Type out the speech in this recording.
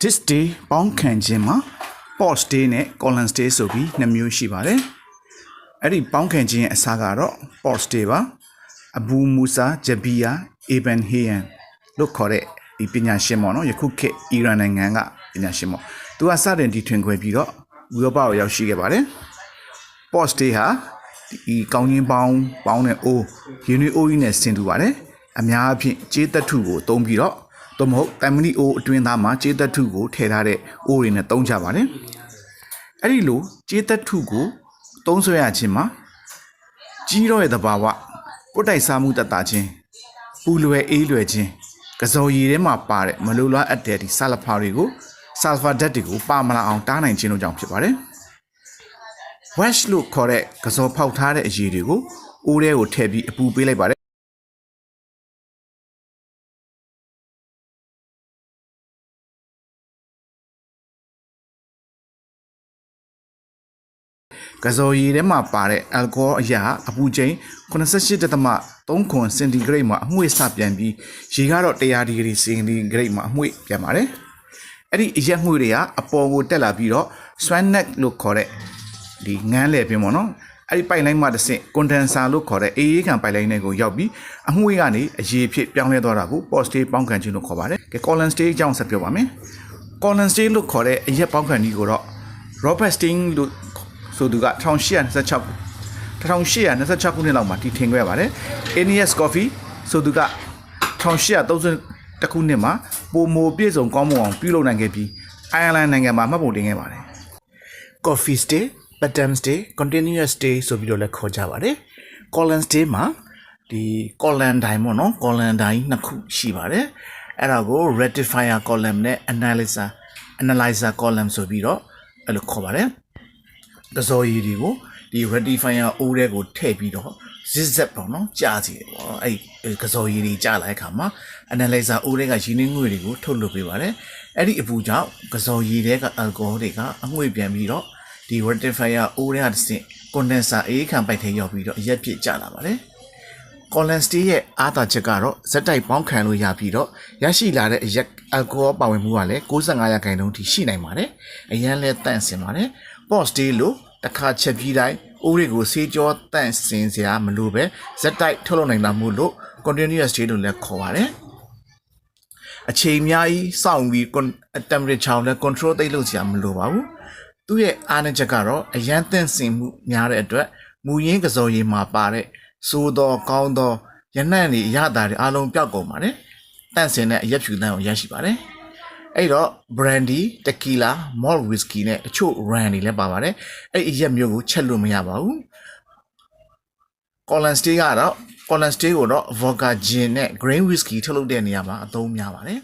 This day ပေါင်းခံခြင်းမှာ pause day နဲ့ colon day ဆိုပြီးနှစ်မျိုးရှိပါတယ်။အဲ့ဒီပေါင်းခံခြင်းရဲ့အစားကတော့ pause day ပါ။ Abu Musa Jabir Ibn Hayyan လို့ခေါ်တဲ့ဒီပညာရှင်ပေါ့နော်ယခုခေတ်အီရန်နိုင်ငံကပညာရှင်ပေါ့သူကစတင်တီထွင်ခွဲပြီးတော့ဥရောပကိုရောက်ရှိခဲ့ပါတယ်။ pause day ဟာဒီကောင်းချင်းပေါင်းတဲ့အိုးရင်းနှီးအိုးကြီးနဲ့ဆင်တူပါတယ်။အများအားဖြင့်ကြေးသက်ထုကိုသုံးပြီးတော့သို့မဟုတ်တိုင်မဏိအိုးအတွင်းသားမှာကြေးသက်ထုကိုထည့်ထားတဲ့အိုးတွေနဲ့သုံးကြပါတယ်။အဲ့ဒီလိုကြေးသက်ထုကိုသုံးဆွဲရခြင်းမှာကြီးတော့ရဲ့သဘာဝပုတ်တိုက်စားမှုတတ်တာခြင်းပူလွယ်အေးလွယ်ခြင်းကစော်ရည်ထဲမှာပါတဲ့မလိုလားအပ်တဲ့ဒီဆာလဖာတွေကိုဆာလဖာဓာတ်တွေကိုပါမလာအောင်တားနိုင်ခြင်းတို့ကြောင့်ဖြစ်ပါတယ်။ wash လို့ခေါ်တဲ့ကစော်ဖောက်ထားတဲ့အရည်တွေကိုအိုးထဲကိုထည့်ပြီးအပူပေးလိုက်ပါတယ်ကစော်ရည်ထဲမှာပါတဲ့အယ်ကိုဟောအရာအပူချိန်88.3 ခွန်စင်တီဂရိတ်မှာအမွှေးစပြန်ပြီးရေကတော့100ဒီဂရီစင်တီဂရိတ်မှာအမွှေးပြန်ပါတယ်။အဲ့ဒီအရက်ငွေတွေကအပေါ်ကိုတက်လာပြီးတော့ swan neck လို့ခေါ်တဲ့ဒီငန်းလေပင်ပေါ့နော်။အဲ့ဒီပိုက်လိုင်းမှာတစ်ဆင့် condenser လို့ခေါ်တဲ့အေးအေးခံပိုက်လိုင်းတွေကိုရောက်ပြီးအမွှေးကနေအရေဖြစ်ပြောင်းလဲသွားတာကို pause day ပေါင်းခံခြင်းလို့ခေါ်ပါတယ်။ colon day အကြောင်းဆက်ပြောပါမယ်။ colon day လို့ခေါ်တဲ့အရက်ပေါင်းခံနည်းကိုတော့ Robert Stein လို့ဆိုသူက1826ခုနှစ်လောက်မှာတည်ထင်ခဲ့ပါတယ်။ Aeneas Coffee ဆိုသူက1830ခုနှစ်မှာပုံမိုပြည့်စုံကောင်းမွန်အောင်ပြုလုပ်နိုင်ခဲ့ပြီးအိုင်ယာလန်နိုင်ငံမှာမှတ်ပုံတင်ခဲ့ပါတယ်။ Coffee Day, Bottom Day, Continuous Day ဆိုပြီးတော့လည်းခေါ်ကြပါတယ်။ Colon Day မှာဒီ colon တိုင်းပေါ့နော် colon တိုင်းနှစ်ခုရှိပါတယ်။အဲ့ဒါကို rectifier column နဲ့ analyzer column ဆိုပြီးတော့အဲ့လိုခေါ်ပါတယ်။ကစော်ရည်တွေကိုဒီ rectifier အိုးထဲကိုထည့်ပြီးတော့ zigzag ပေါ့နော်ကြားစီတယ်ပေါ့အဲ့ကစော်ရည်တွေကြားလာတဲ့အခါမှာ analyzer အိုးထဲကရင်းနှီးငွေတွေကိုထုတ်လွှတ်ပေးပါတယ်အဲ့ဒီအပူကြောင့်ကစော်ရည်တွေက alcohol တွေကအငွေ့ပြန်ပြီးတော့ဒီ rectifier အိုးထဲကတစ်ဆင့် condenser အေးခံပိုက်ထဲရောက်ပြီးတော့အရက်ပြစ်ကျလာပါတယ်colon day ရဲ့အားသာချက်ကတော့ဇက်တိုက်ပေါင်းခံလို့ရပြီးတော့ရရှိလာတဲ့အရက် alcohol ပါဝင်မှုကလည်း95%ထိရှိနိုင်ပါတယ်အရန်လဲတန့်စင်ပါတယ် pause day လို့တစ်ခါချက်ပြီးတိုင်းအိုးတွေကိုဆေးကြောတန့်စင်စရာမလိုပဲဇက်တိုက်ထုတ်လုပ်နိုင်တာမို့လို့ continuous day လို့လည်းခေါ်ပါတယ်အချိန်အများကြီးစောင့်ပြီး temperature လည်း control သိလို့စရာမလိုပါဘူးသူ့ရဲ့အားနည်းချက်ကတော့အရန်တန့်စင်မှုများတဲ့အတွက်မူရင်းကစော်ရည်မှာပါတဲ့စိုးသောကောင်းသောရနံ့တွေအရသာတွေအလုံးပြောက်ကုန်ပါတယ်တန့်စင်တဲ့အရက်ဖြူတန်းကိုရရှိပါတယ်အဲ့တော့ brandy, tequila, malt whiskey နဲ့တချို့ rum တွေလည်းပါပါတယ်အဲ့အရက်မျိုးကိုချက်လို့မရပါဘူး colon day ကိုတော့ vodka gin နဲ့ grain whiskey ထုတ်လုပ်တဲ့နေရာမှာအသုံးများပါတယ်